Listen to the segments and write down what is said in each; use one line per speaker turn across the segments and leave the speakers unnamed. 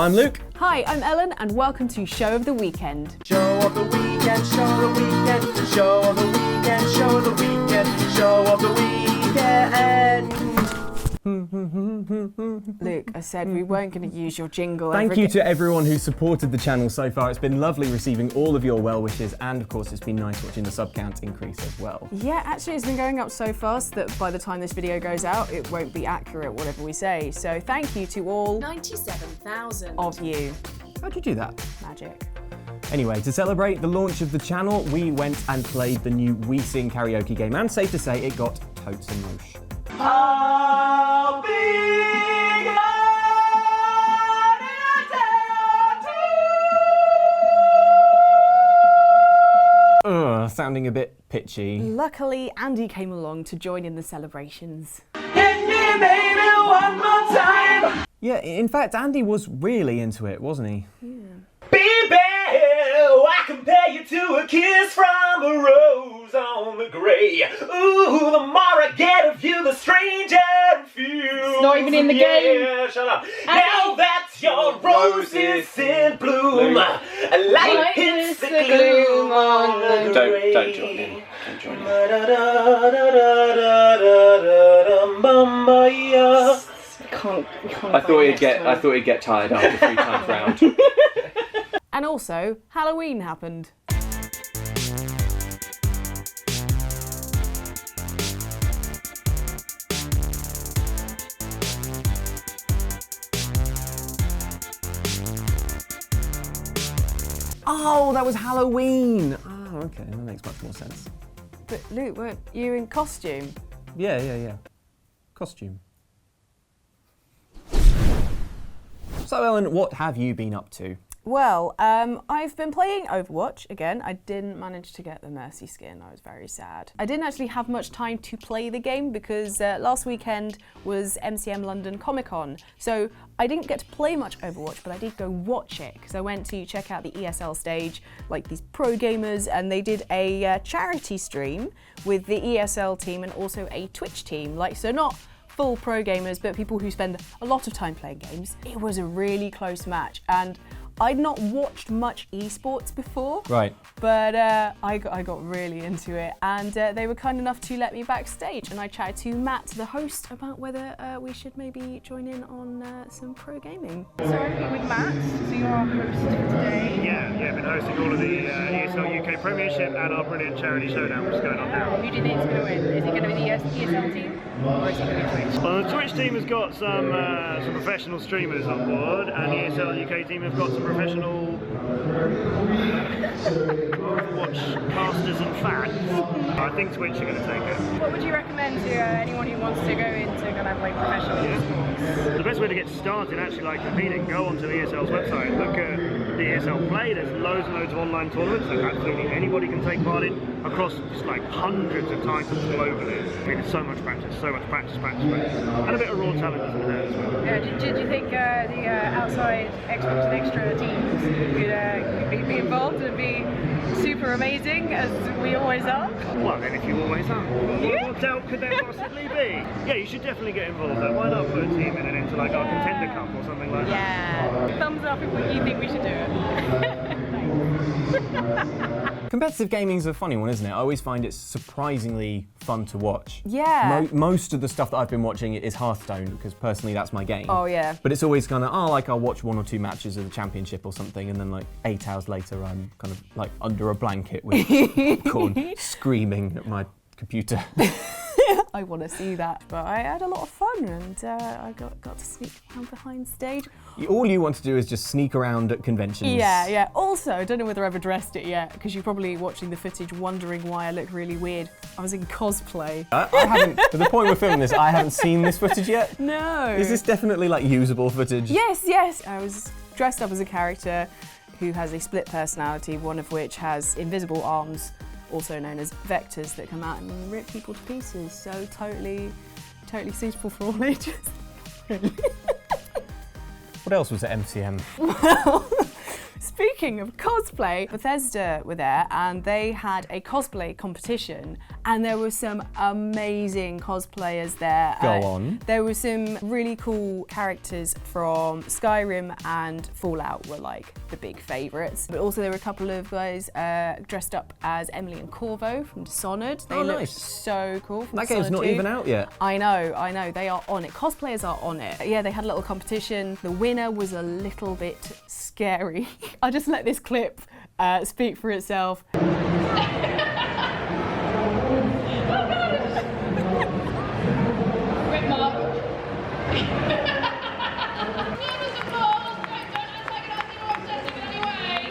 I'm Luke.
Hi, I'm Ellen, and welcome to Show of the Weekend.
Show of the weekend, show of the weekend, show of the weekend, show of the weekend, show of the weekend.
Luke, I said we weren't going to use your jingle.
Thank you to everyone who supported the channel so far. It's been lovely receiving all of your well wishes, and of course it's been nice watching the sub count increase as well.
Yeah, actually it's been going up so fast that by the time this video goes out, it won't be accurate whatever we say. So thank you to all
97,000
of you.
How'd you do that?
Magic.
Anyway, to celebrate the launch of the channel, we went and played the new We Sing karaoke game, and safe to say it got totes emotion.
How big
Sounding a bit pitchy.
Luckily, Andy came along to join in the celebrations.
hit me, baby, one more time.
Yeah, in fact, Andy was really into it, wasn't he?
Baby, I compare you to a kiss from a rose on the grey. Ooh, the more I get of you, the stranger it feels.
not even in the game.
Yeah, shut up. Now that your rose is in bloom, a light hits the gloom on the grey.
Don't join in. Don't join in. I thought he'd get tired after 3 times round.
And also, Halloween happened.
Oh, that was Halloween! Oh, okay, that makes much more sense.
But Luke, weren't you in costume?
Yeah. Costume. So Ellen, what have you been up to?
Well, I've been playing Overwatch again. I didn't manage to get the Mercy skin. I was very sad. I didn't actually have much time to play the game because last weekend was MCM London Comic Con. So I didn't get to play much Overwatch, but I did go watch it because I went to check out the ESL stage, like these pro gamers, and they did a charity stream with the ESL team and also a Twitch team. So not full pro gamers, but people who spend a lot of time playing games. It was a really close match, and I'd not watched much esports before,
Right.
but I got really into it, and they were kind enough to let me backstage, and I chatted to Matt, the host, about whether we should maybe join in on some pro gaming.
So I'm here with Matt, so you're our host for today.
Yeah, been hosting all of the ESL UK Premiership and our brilliant charity showdown, which is going on now.
Who do you think is going to win? Is it going to be the ESL team, or is it going to be Twitch?
Well, the Twitch team has got some professional streamers on board, and the ESL UK team have got some professional Overwatch casters and fans. I think Twitch are going to take it.
What would you recommend to anyone who wants to go into kind of like professional esports?
The best way to get started actually competing, go onto the ESL's website, look at the ESL Play, there's loads and loads of online tournaments that absolutely anybody can take part in across just hundreds of titles globally. I mean, it's so much practice, and a bit of raw talent doesn't hurt as well.
Yeah, do you think the outside Xbox and Xtra teams could be involved and be super amazing, as we always are?
Well, then if you always are, what doubt could there possibly be? Yeah, you should definitely get involved though. Why not put a team in and into our contender cup or something like that?
Yeah. Thumbs up if you think we should do it.
Competitive gaming's a funny one, isn't it? I always find it surprisingly fun to watch.
Yeah.
Most of the stuff that I've been watching is Hearthstone, because personally that's my game.
Oh yeah.
But it's always kind of, I'll watch 1 or 2 matches of the championship or something, and then 8 hours later I'm kind of under a blanket with popcorn screaming at my computer.
I want to see that, but I had a lot of fun, and I got to sneak around behind stage.
All you want to do is just sneak around at conventions.
Yeah. Also, I don't know whether I've addressed it yet, because you're probably watching the footage wondering why I look really weird. I was in cosplay.
I haven't, at the point we're filming this, I haven't seen this footage yet.
No.
Is this definitely usable footage?
Yes. I was dressed up as a character who has a split personality, one of which has invisible arms, also known as vectors, that come out and rip people to pieces. So totally suitable for all ages.
What else was at MCM?
Well, speaking of cosplay, Bethesda were there and they had a cosplay competition, and there were some amazing cosplayers there.
Go on.
There were some really cool characters from Skyrim and Fallout were like the big favourites. But also there were a couple of guys dressed up as Emily and Corvo from Dishonored. They looked
nice.
so cool. From
That game's
Dishonored
not
2.
even out yet.
I know, they are on it. Cosplayers are on it. Yeah, they had a little competition. The winner was a little bit scary. I'll just let this clip speak for itself.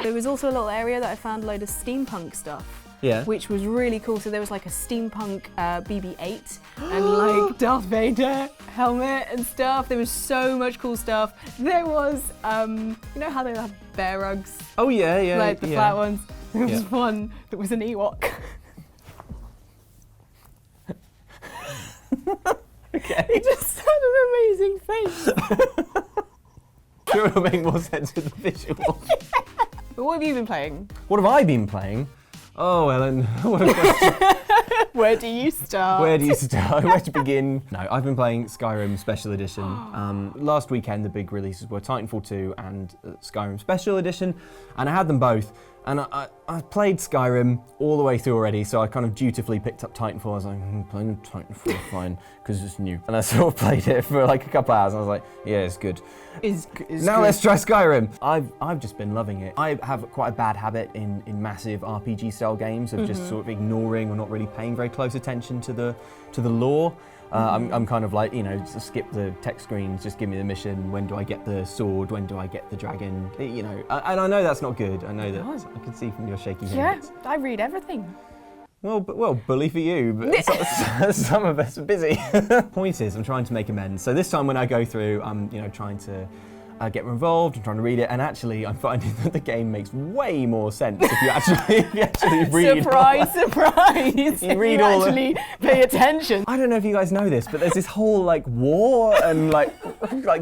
There was also a little area that I found a load of steampunk stuff.
Yeah.
Which was really cool. So there was like a steampunk BB-8 and like Darth Vader helmet and stuff. There was so much cool stuff. There was, you know how they have bear rugs?
Oh yeah, yeah.
Like the flat ones. There was
Yeah.
one that was an Ewok.
Okay.
It just had an amazing face.
Sure, it'll make more sense with the visual.
But what have you been playing?
What have I been playing? Oh, Ellen, what a question.
Where do you start?
Where do you start? Where to begin? No, I've been playing Skyrim Special Edition. Last weekend, the big releases were Titanfall 2 and Skyrim Special Edition, and I had them both. And I played Skyrim all the way through already, so I kind of dutifully picked up Titanfall. I was like, I'm playing Titanfall, fine, because it's new. And I sort of played it for like a couple hours, and I was like, yeah, it's good. Now let's try Skyrim. I've just been loving it. I have quite a bad habit in massive RPG style games of just sort of ignoring or not really paying very close attention to the lore. I'm kind of like, you know, just skip the text screens, just give me the mission. When do I get the sword? When do I get the dragon? You know, and I know that's not good. I know that. I can see from your shaky
Yeah,
hands.
I read everything.
Well, bully for you, but some of us are busy. Point is, I'm trying to make amends. So this time when I go through, I'm trying to get involved, I'm trying to read it, and actually I'm finding that the game makes way more sense if you actually read.
Surprise!
You read all
actually pay attention.
I don't know if you guys know this, but there's this whole like war and like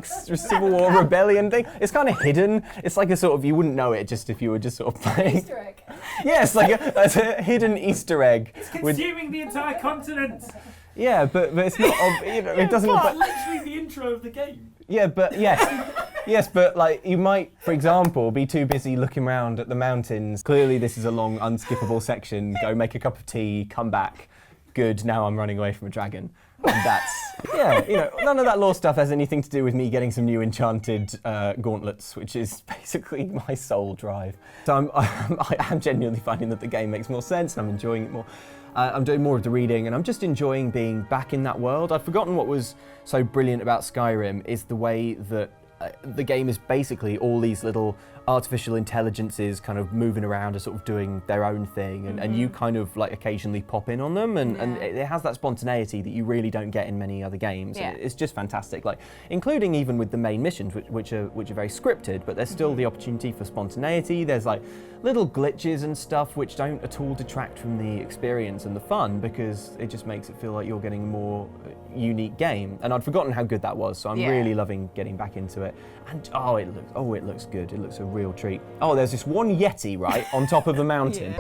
Civil War rebellion thing. It's kind of hidden. It's like a sort of, you wouldn't know it just if you were just sort of playing.
Easter egg.
Yes, like that's a hidden Easter egg.
It's consuming the entire continent.
Yeah, but it's not. It doesn't.
It's literally the intro of the game.
Yeah, but yes, but like you might, for example, be too busy looking around at the mountains. Clearly, this is a long, unskippable section. Go make a cup of tea, come back. Good. Now I'm running away from a dragon. And that's none of that lore stuff has anything to do with me getting some new enchanted gauntlets, which is basically my sole drive. So I am genuinely finding that the game makes more sense, and I'm enjoying it more. I'm doing more of the reading, and I'm just enjoying being back in that world. I've forgotten what was so brilliant about Skyrim is the way that the game is basically all these little artificial intelligences kind of moving around and sort of doing their own thing, and you kind of like occasionally pop in on them, and it has that spontaneity that you really don't get in many other games.
Yeah.
It's just fantastic, like including even with the main missions, which are very scripted, but there's still the opportunity for spontaneity. There's like little glitches and stuff which don't at all detract from the experience and the fun, because it just makes it feel like you're getting a more unique game. And I'd forgotten how good that was, so I'm really loving getting back into it. And it looks good. It looks a real treat. Oh, there's this one Yeti right on top of the mountain.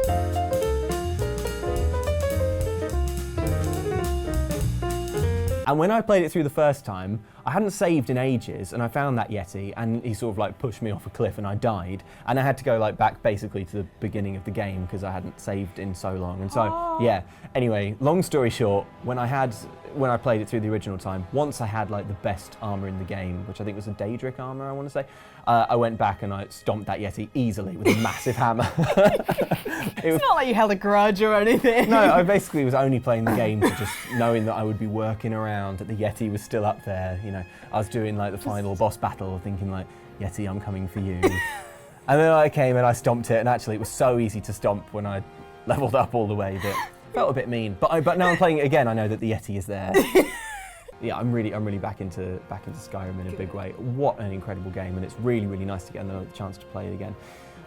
And when I played it through the first time, I hadn't saved in ages, and I found that Yeti, and he sort of like pushed me off a cliff, and I died, and I had to go like back basically to the beginning of the game because I hadn't saved in so long. And so yeah. Anyway, long story short, when I played it through the original time, once I had like the best armor in the game, which I think was a Daedric armor, I want to say, I went back and I stomped that Yeti easily with a massive hammer.
It's not like you held a grudge or anything.
No, I basically was only playing the game to just knowing that I would be working around, that the Yeti was still up there. You know, I was doing like the final boss battle, thinking like, Yeti, I'm coming for you. And then I came and I stomped it, and actually it was so easy to stomp when I leveled up all the way that felt a bit mean. But now I'm playing it again, I know that the Yeti is there. Yeah, I'm really back into Skyrim in a big way. What an incredible game, and it's really, really nice to get another chance to play it again.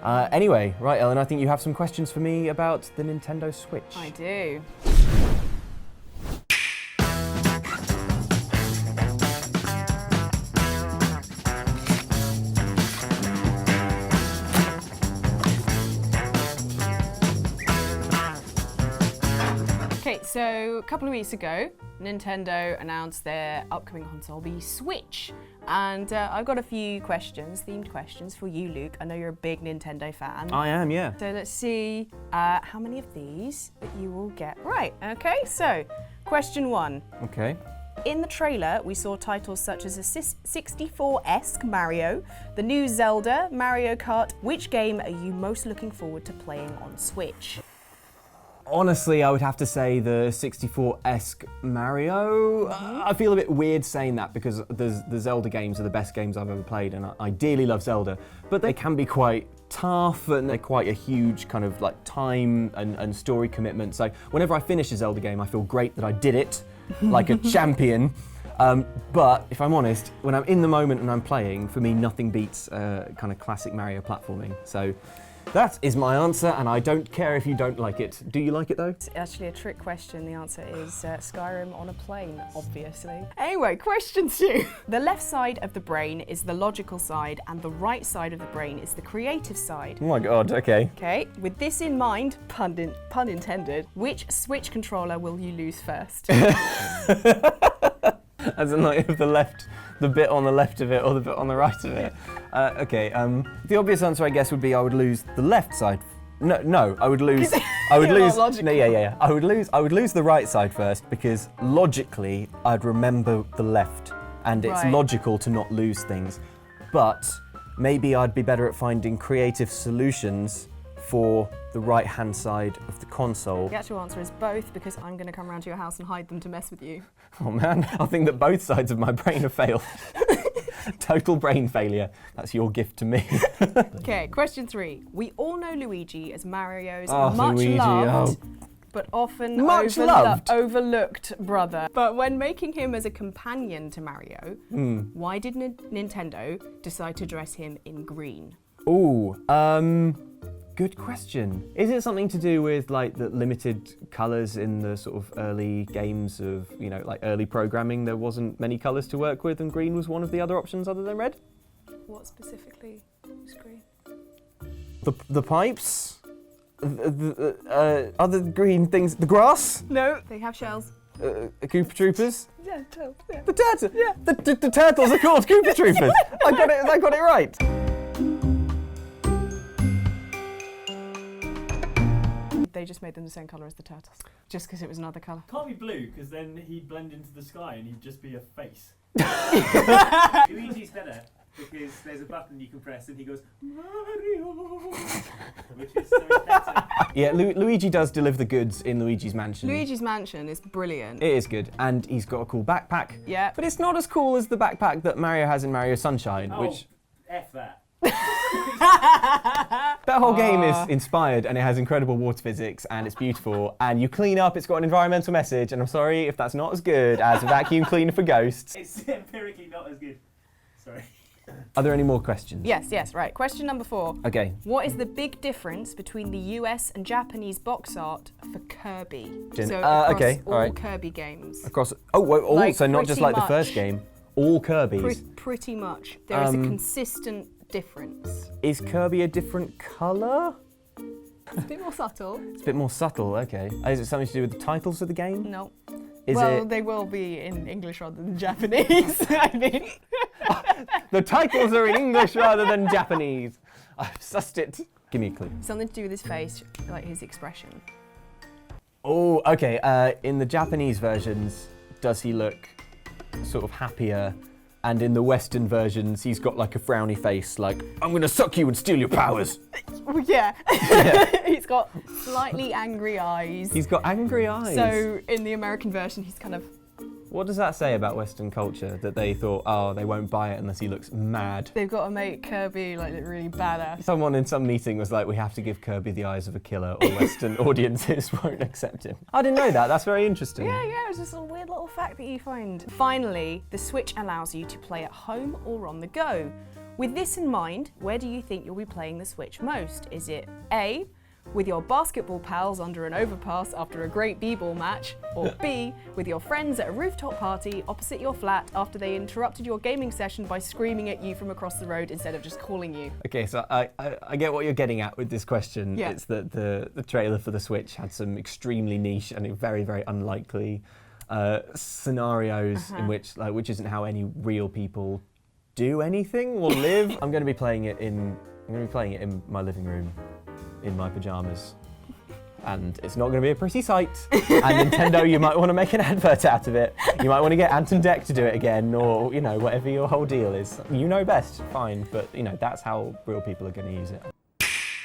Anyway, right, Ellen, I think you have some questions for me about the Nintendo Switch.
I do. Okay, so a couple of weeks ago, Nintendo announced their upcoming console, the Switch. And I've got a few themed questions for you, Luke. I know you're a big Nintendo fan.
I am, yeah.
So let's see how many of these that you will get right. Okay, so question 1.
Okay.
In the trailer, we saw titles such as a 64-esque Mario, the new Zelda, Mario Kart. Which game are you most looking forward to playing on Switch?
Honestly, I would have to say the 64-esque Mario. I feel a bit weird saying that because the Zelda games are the best games I've ever played, and I ideally love Zelda, but they can be quite tough and they're quite a huge kind of like time and story commitment. So whenever I finish a Zelda game, I feel great that I did it like a champion. But if I'm honest, when I'm in the moment and I'm playing, for me, nothing beats kind of classic Mario platforming. So that is my answer, and I don't care if you don't like it. Do you like it though?
It's actually a trick question. The answer is Skyrim on a plane, obviously. Anyway, question 2. The left side of the brain is the logical side, and the right side of the brain is the creative side.
Oh my god, okay.
Okay, with this in mind, pun intended, which Switch controller will you lose first?
As in like if the bit on the left of it or the bit on the right of it. Okay, the obvious answer I guess would be I would lose the left side. No, I would lose. I would lose. No, yeah. I would lose the right side first because logically I'd remember the left, and it's logical to not lose things. But maybe I'd be better at finding creative solutions for the right-hand side of the console.
The actual answer is both, because I'm going to come around to your house and hide them to mess with you.
Oh man, I think that both sides of my brain have failed. Total brain failure. That's your gift to me.
Okay, question 3. We all know Luigi as Mario's
Luigi,
loved, but often overlooked brother. But when making him as a companion to Mario, why did Nintendo decide to dress him in green?
Ooh, good question. Is it something to do with like the limited colours in the sort of early games of, you know, like early programming? There wasn't many colours to work with and green was one of the other options other than red?
What specifically was green?
The pipes? Other green things? The grass?
No, they have shells.
Koopa Troopers?
Yeah, turtles. Yeah.
The turtles? Yeah. The turtles are called Koopa Troopers. I got it right.
They just made them the same colour as the turtles, just because it was another colour.
Can't be blue, because then he'd blend into the sky and he'd just be a face. Luigi's better, because there's a button you can press and he goes, Mario, which is so much better.
Yeah, Luigi does deliver the goods in Luigi's Mansion.
Luigi's Mansion is brilliant.
It is good, and he's got a cool backpack.
Yeah.
But it's not as cool as the backpack that Mario has in Mario Sunshine, which...
F that.
That whole game is inspired and it has incredible water physics and it's beautiful and you clean up, it's got an environmental message, and I'm sorry if that's not as good as a vacuum cleaner for ghosts.
It's empirically not as good. Sorry.
Are there any more questions?
Yes, right. Question number 4.
Okay.
What is the big difference between the US and Japanese box art for Kirby? So
okay,
all
right.
Kirby games.
Across, all,
Like,
so not just like the
pretty
first
much.
game, all Kirby's.
Pretty much. There is a consistent difference.
Is Kirby a different colour?
It's a bit more subtle.
It's a bit more subtle, okay. Is it something to do with the titles of the game?
No.
Is
well,
it...
they will be in English rather than Japanese, I mean.
The titles are in English rather than Japanese. I've sussed it. Give me a clue.
Something to do with his face, like his expression.
Oh, okay. In the Japanese versions, does he look sort of happier? And in the Western versions, he's got like a frowny face, like, I'm gonna suck you and steal your powers.
Well, yeah. He's got slightly angry eyes.
He's got angry eyes.
So in the American version, he's kind of...
What does that say about Western culture? That they thought, oh, they won't buy it unless he looks mad.
They've got to make Kirby like look really badass.
Someone in some meeting was like, we have to give Kirby the eyes of a killer or Western audiences won't accept him. I didn't know that, that's very interesting.
Yeah, it's just a weird little fact that you find. Finally, the Switch allows you to play at home or on the go. With this in mind, where do you think you'll be playing the Switch most? Is it A, with your basketball pals under an overpass after a great b-ball match, or B, with your friends at a rooftop party opposite your flat after they interrupted your gaming session by screaming at you from across the road instead of just calling you.
Okay, so I get what you're getting at with this question.
Yeah.
It's that the trailer for the Switch had some extremely niche and very, very unlikely scenarios in which isn't how any real people do anything or live. I'm going to be playing it in my living room in my pajamas. And it's not going to be a pretty sight. And Nintendo, you might want to make an advert out of it. You might want to get Anton Deck to do it again, or, you know, whatever your whole deal is. You know best, fine, but, you know, that's how real people are going to use it.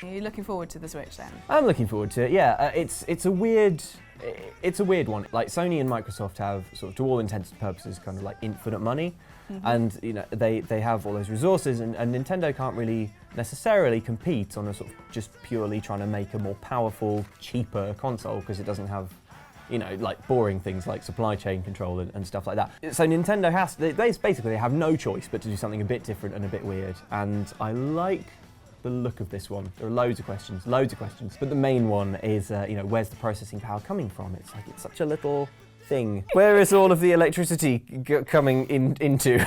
Are you looking forward to the Switch then?
I'm looking forward to it, yeah. It's a weird one. Like, Sony and Microsoft have, sort of, to all intents and purposes, kind of like infinite money. And, you know, they have all those resources, and Nintendo can't really necessarily compete on a sort of just purely trying to make a more powerful, cheaper console, because it doesn't have, you know, like boring things like supply chain control and stuff like that. So Nintendo they basically have no choice but to do something a bit different and a bit weird. And I like the look of this one. There are loads of questions. But the main one is, you know, where's the processing power coming from? It's like, it's such a little thing. Where is all of the electricity coming into?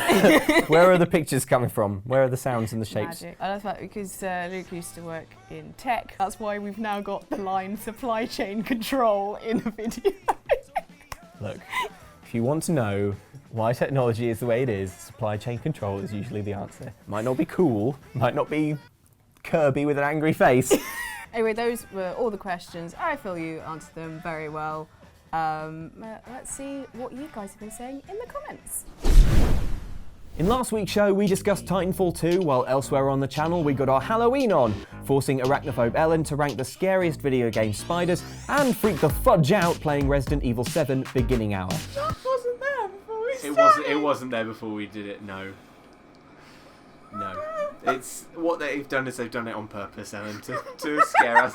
Where are the pictures coming from? Where are the sounds and the shapes?
Magic. I love that because Luke used to work in tech. That's why we've now got the line supply chain control in the video.
Look, if you want to know why technology is the way it is, supply chain control is usually the answer. Might not be cool, might not be Kirby with an angry face.
Anyway, those were all the questions. I feel you answered them very well. Let's see what you guys have been saying in the comments.
In last week's show, we discussed Titanfall 2, while elsewhere on the channel, we got our Halloween on, forcing arachnophobe Ellen to rank the scariest video game spiders and freak the fudge out playing Resident Evil 7 beginning hour.
That wasn't there before we started.
It wasn't there before we did it, no. It's what they've done is they've done it on purpose, Ellen, to scare us.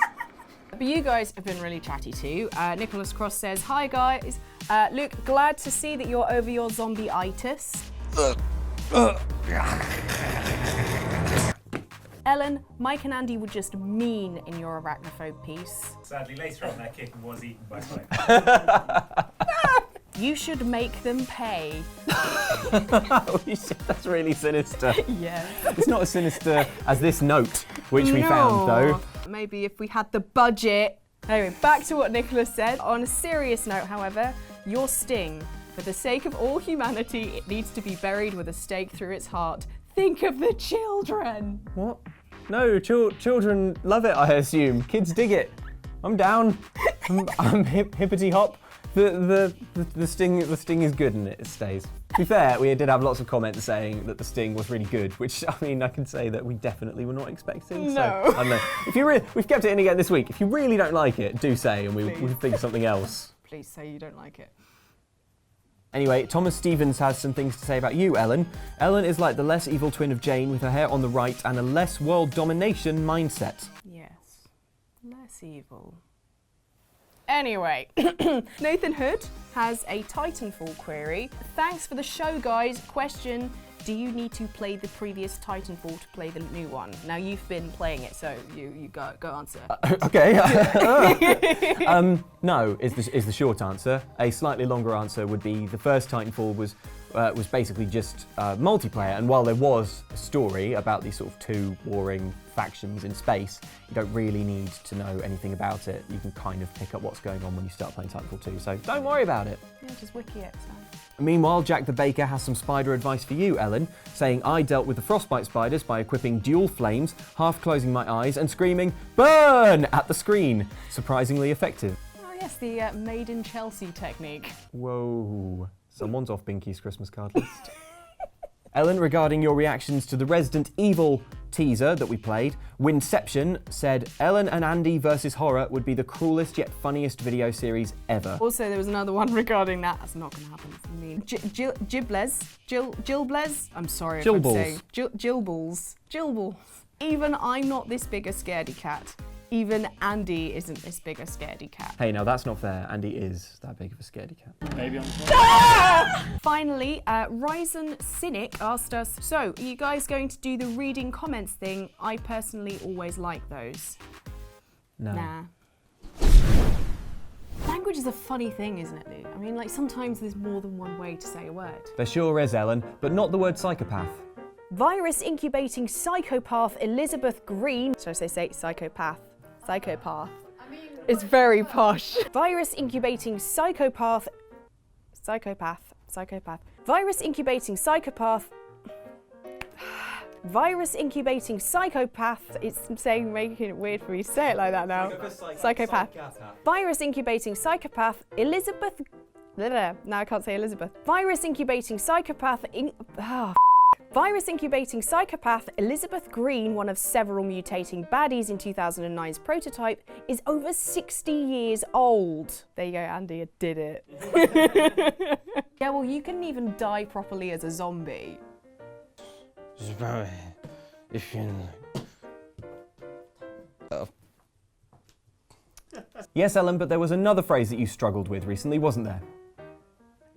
But you guys have been really chatty too. Nicholas Cross says, hi guys. Luke, glad to see that you're over your zombie-itis. Ellen, Mike and Andy were just mean in your arachnophobe piece.
Sadly, later on, that kitten was eaten by spiders.
You should make them pay.
That's really sinister.
Yeah.
It's not as sinister as this note, which we found though.
Maybe if we had the budget. Anyway, back to what Nicholas said. On a serious note, however, your sting. For the sake of all humanity, it needs to be buried with a stake through its heart. Think of the children.
What? No, children love it, I assume. Kids dig it. I'm down. I'm hippity hop. The sting is good and it stays. To be fair, we did have lots of comments saying that the sting was really good, which, I mean, I can say that we definitely were not expecting.
No.
So, I don't know. If you we've kept it in again this week. If you really don't like it, do say, and we'll think of something else.
Please say you don't like it.
Anyway, Thomas Stevens has some things to say about you, Ellen. Ellen is like the less evil twin of Jane with her hair on the right and a less world domination mindset.
Yes. Less evil. Anyway, Nathan Hood has a Titanfall query. Thanks for the show, guys. Question, do you need to play the previous Titanfall to play the new one? Now, you've been playing it, so you go answer.
Okay. No, is the short answer. A slightly longer answer would be the first Titanfall was basically just multiplayer, and while there was a story about these sort of two warring factions in space, you don't really need to know anything about it. You can kind of pick up what's going on when you start playing Titanfall 2, so don't worry about it.
Yeah, just wiki it. So.
Meanwhile, Jack the Baker has some spider advice for you, Ellen, saying, I dealt with the frostbite spiders by equipping dual flames, half closing my eyes and screaming, burn, at the screen. Surprisingly effective.
Oh yes, the Made in Chelsea technique.
Whoa, someone's off Binky's Christmas card list. Ellen, regarding your reactions to the Resident Evil teaser that we played, Winception said, Ellen and Andy versus horror would be the cruelest yet funniest video series ever.
Also, there was another one regarding that. That's not going to happen. I mean, Gilbles? I'm sorry if I'm saying. Gilbles. Even I'm not this big a scaredy cat. Even Andy isn't this big a scaredy cat.
Hey, now that's not fair. Andy is that big of a scaredy cat.
Maybe I'm
Finally, Ryzen Cynic asked us, so are you guys going to do the reading comments thing? I personally always like those.
No.
Nah. Language is a funny thing, isn't it, Lou? I mean, like, sometimes there's more than one way to say a word.
There sure is, Ellen, but not the word psychopath.
Virus incubating psychopath Elizabeth Green. Should I say psychopath? Psychopath. It's very posh. Virus incubating psychopath. Psychopath. Virus incubating psychopath. Virus incubating psychopath. It's making it weird for me to say it like that now. Psychopath. Virus incubating psychopath Elizabeth. No, I can't say Elizabeth. Virus incubating psychopath. Virus incubating psychopath Elizabeth Green, one of several mutating baddies in 2009's prototype, is over 60 years old. There you go, Andy, I did it. Yeah, well, you couldn't even die properly as a zombie.
Yes, Ellen, but there was another phrase that you struggled with recently, wasn't there?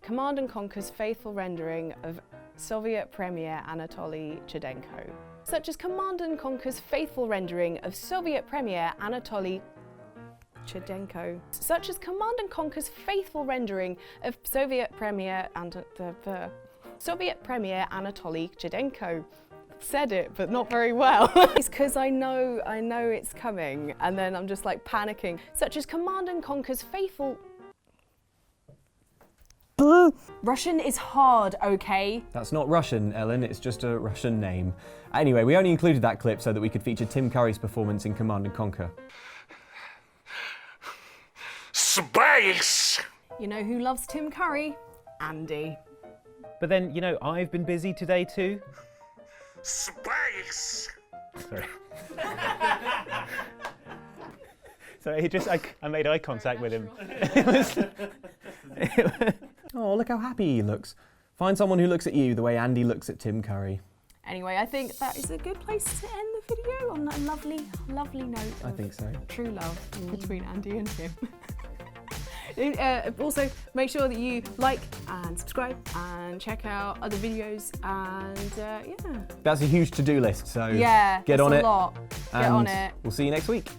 Command and Conquer's faithful rendering of Soviet Premier Anatoly Chudenko. Such as Command and Conquer's faithful rendering of Soviet Premier Anatoly Chudenko. Such as Command and Conquer's faithful rendering of Soviet Premier Anatoly Chudenko. Said it, but not very well. It's because I know it's coming, and then I'm just like panicking. Such as Command and Conquer's faithful. Russian is hard, okay?
That's not Russian, Ellen, it's just a Russian name. Anyway, we only included that clip so that we could feature Tim Curry's performance in Command & Conquer.
Space!
You know who loves Tim Curry? Andy.
But then, you know, I've been busy today too.
Space!
Sorry. So I made eye contact with him.
Oh, look how happy he looks. Find someone who looks at you the way Andy looks at Tim Curry.
Anyway, I think that is a good place to end the video on that lovely, lovely note.
I think so.
True love between Andy and Tim. Also, make sure that you like and subscribe and check out other videos and yeah.
That's a huge to-do list, so
yeah,
get on it.
Lot. Get on
and
it.
We'll see you next week.